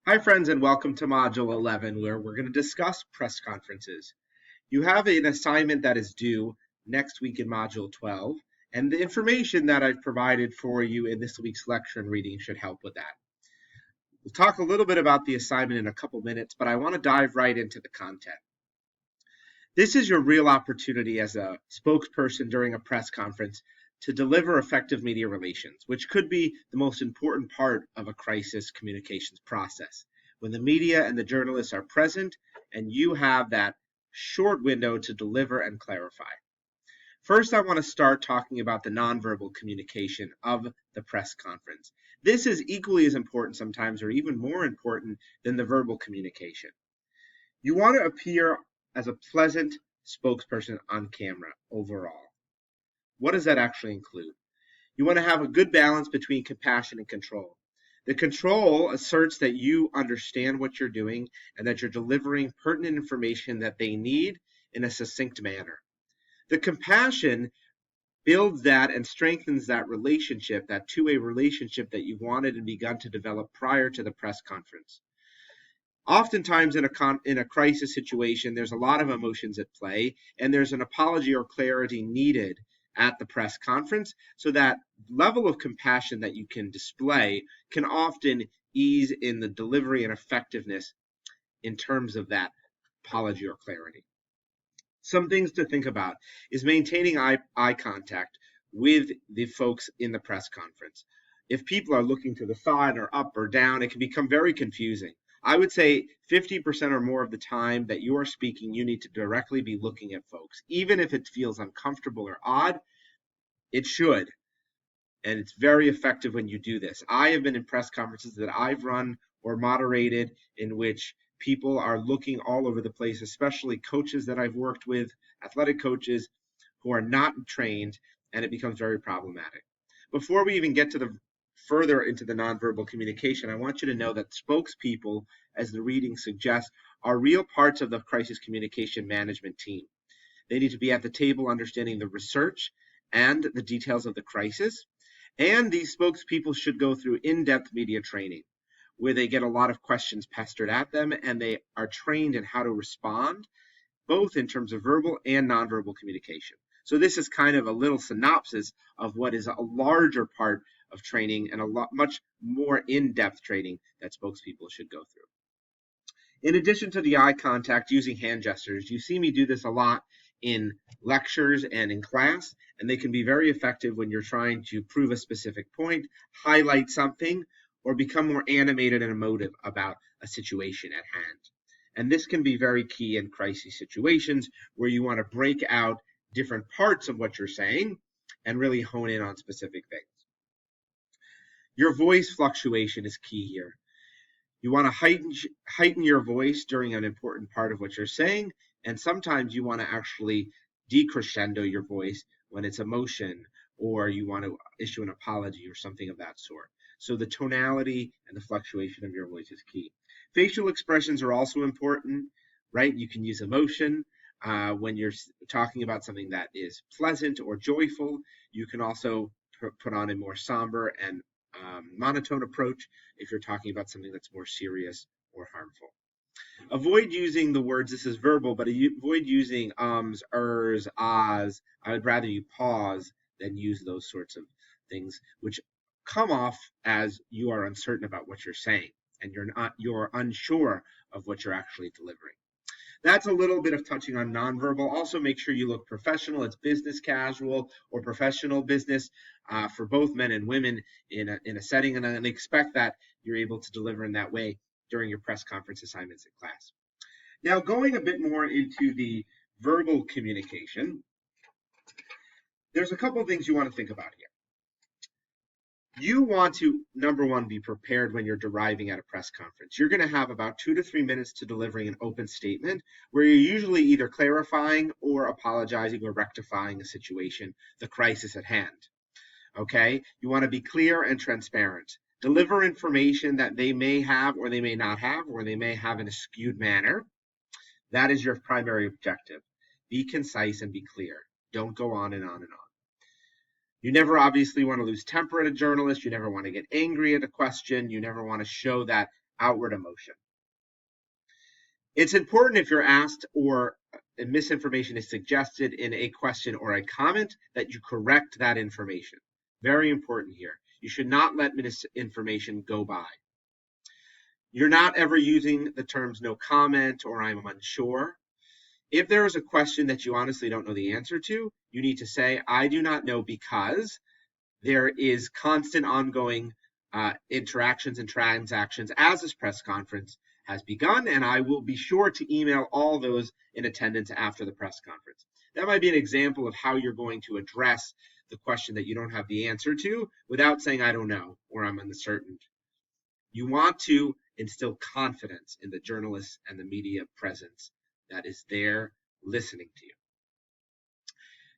Hi, friends, and welcome to Module 11, where we're going to discuss press conferences. You have an assignment that is due next week in Module 12, and the information that I've provided for you in this week's lecture and reading should help with that. We'll talk a little bit about the assignment in a couple minutes, but I want to dive right into the content. This is your real opportunity as a spokesperson during a press conference to deliver effective media relations, which could be the most important part of a crisis communications process. When the media and the journalists are present and you have that short window to deliver and clarify. First, I want to start talking about the nonverbal communication of the press conference. This is equally as important sometimes, or even more important than the verbal communication. You want to appear as a pleasant spokesperson on camera overall. What does that actually include? You want to have a good balance between compassion and control. The control asserts that you understand what you're doing and that you're delivering pertinent information that they need in a succinct manner. The compassion builds that and strengthens that relationship, that two-way relationship that you wanted and begun to develop prior to the press conference. Oftentimes in a crisis situation, there's a lot of emotions at play, and there's an apology or clarity needed at the press conference, so that level of compassion that you can display can often ease in the delivery and effectiveness in terms of that apology or clarity. Some things to think about is maintaining eye contact with the folks in the press conference. If people are looking to the side or up or down, it can become very confusing. I would say 50% or more of the time that you are speaking, you need to directly be looking at folks. Even if it feels uncomfortable or odd, it should. And it's very effective when you do this. I have been in press conferences that I've run or moderated in which people are looking all over the place, especially coaches that I've worked with, athletic coaches who are not trained, and it becomes very problematic. Before we even get to the further into the nonverbal communication, I want you to know that spokespeople, as the reading suggests, are real parts of the crisis communication management team. They need to be at the table understanding the research and the details of the crisis. And these spokespeople should go through in-depth media training where they get a lot of questions pestered at them and they are trained in how to respond, both in terms of verbal and nonverbal communication. So this is kind of a little synopsis of what is a larger part of training and much more in-depth training that spokespeople should go through. In addition to the eye contact, using hand gestures, you see me do this a lot in lectures and in class, and they can be very effective when you're trying to prove a specific point, highlight something, or become more animated and emotive about a situation at hand. And this can be very key in crisis situations where you want to break out different parts of what you're saying and really hone in on specific things. Your voice fluctuation is key here. You want to heighten your voice during an important part of what you're saying, and sometimes you want to actually decrescendo your voice when it's emotion or you want to issue an apology or something of that sort. So the tonality and the fluctuation of your voice is key. Facial expressions are also important, right? You can use emotion when you're talking about something that is pleasant or joyful. You can also put on a more somber and monotone approach if you're talking about something that's more serious or harmful. Avoid using the words, this is verbal, but avoid using ums, ers, ahs. I would rather you pause than use those sorts of things, which come off as you are uncertain about what you're saying and you're unsure of what you're actually delivering. That's a little bit of touching on nonverbal. Also, make sure you look professional. It's business casual or professional business for both men and women in a setting, and I expect that you're able to deliver in that way during your press conference assignments in class. Now, going a bit more into the verbal communication, there's a couple of things you want to think about here. You want to, number one, be prepared when you're arriving at a press conference. You're going to have about 2 to 3 minutes to delivering an open statement where you're usually either clarifying or apologizing or rectifying a situation, the crisis at hand. Okay? You want to be clear and transparent. Deliver information that they may have or they may not have, or they may have in a skewed manner. That is your primary objective. Be concise and be clear. Don't go on and on and on. You never obviously want to lose temper at a journalist. You never want to get angry at a question. You never want to show that outward emotion. It's important if you're asked or misinformation is suggested in a question or a comment that you correct that information. Very important here. You should not let misinformation go by. You're not ever using the terms no comment or I'm unsure. If there is a question that you honestly don't know the answer to, you need to say, I do not know because there is constant ongoing interactions and transactions as this press conference has begun, and I will be sure to email all those in attendance after the press conference. That might be an example of how you're going to address the question that you don't have the answer to without saying, I don't know, or I'm uncertain. You want to instill confidence in the journalists and the media presence that is there listening to you.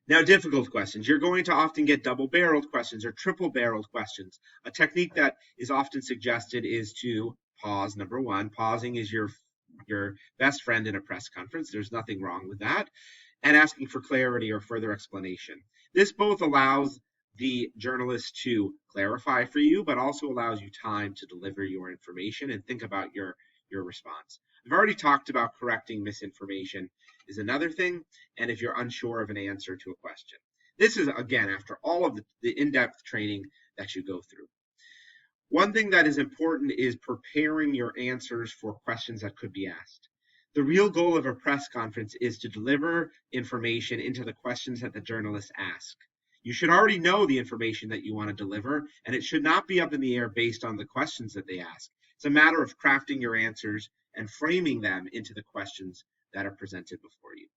Now, difficult questions. You're going to often get double-barreled questions or triple-barreled questions. A technique that is often suggested is to pause. Number one, pausing is your best friend in a press conference. There's nothing wrong with that. And asking for clarity or further explanation. This both allows the journalist to clarify for you, but also allows you time to deliver your information and think about your response. I've already talked about correcting misinformation is another thing, and if you're unsure of an answer to a question. This is, again, after all of the in-depth training that you go through. One thing that is important is preparing your answers for questions that could be asked. The real goal of a press conference is to deliver information into the questions that the journalists ask. You should already know the information that you want to deliver, and it should not be up in the air based on the questions that they ask. It's a matter of crafting your answers and framing them into the questions that are presented before you.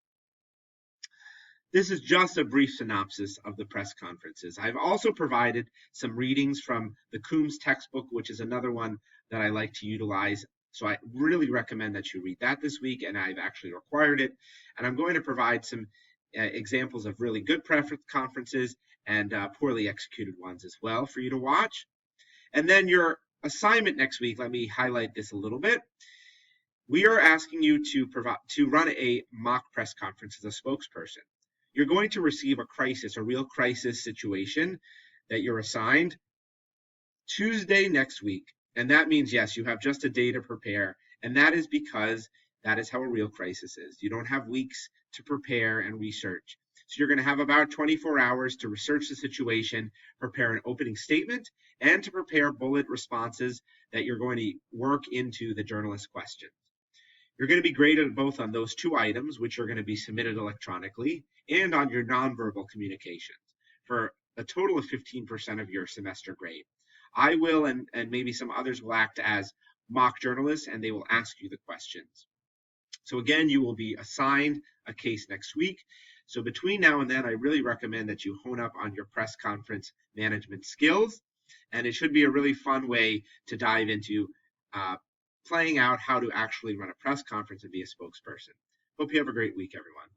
This is just a brief synopsis of the press conferences. I've also provided some readings from the Coombs textbook, which is another one that I like to utilize. So I really recommend that you read that this week, and I've actually required it. And I'm going to provide some examples of really good press conferences and poorly executed ones as well for you to watch. And then your assignment next week, let me highlight this a little bit. We are asking you to run a mock press conference as a spokesperson. You're going to receive a real crisis situation that you're assigned Tuesday next week. And that means, yes, you have just a day to prepare. And that is because that is how a real crisis is. You don't have weeks to prepare and research. So you're going to have about 24 hours to research the situation, prepare an opening statement, and to prepare bullet responses that you're going to work into the journalist questions. You're going to be graded both on those two items, which are going to be submitted electronically, and on your nonverbal communications for a total of 15% of your semester grade. I will, and maybe some others will act as mock journalists, and they will ask you the questions. So again, you will be assigned a case next week. So between now and then, I really recommend that you hone up on your press conference management skills, and it should be a really fun way to dive into playing out how to actually run a press conference and be a spokesperson. Hope you have a great week, everyone.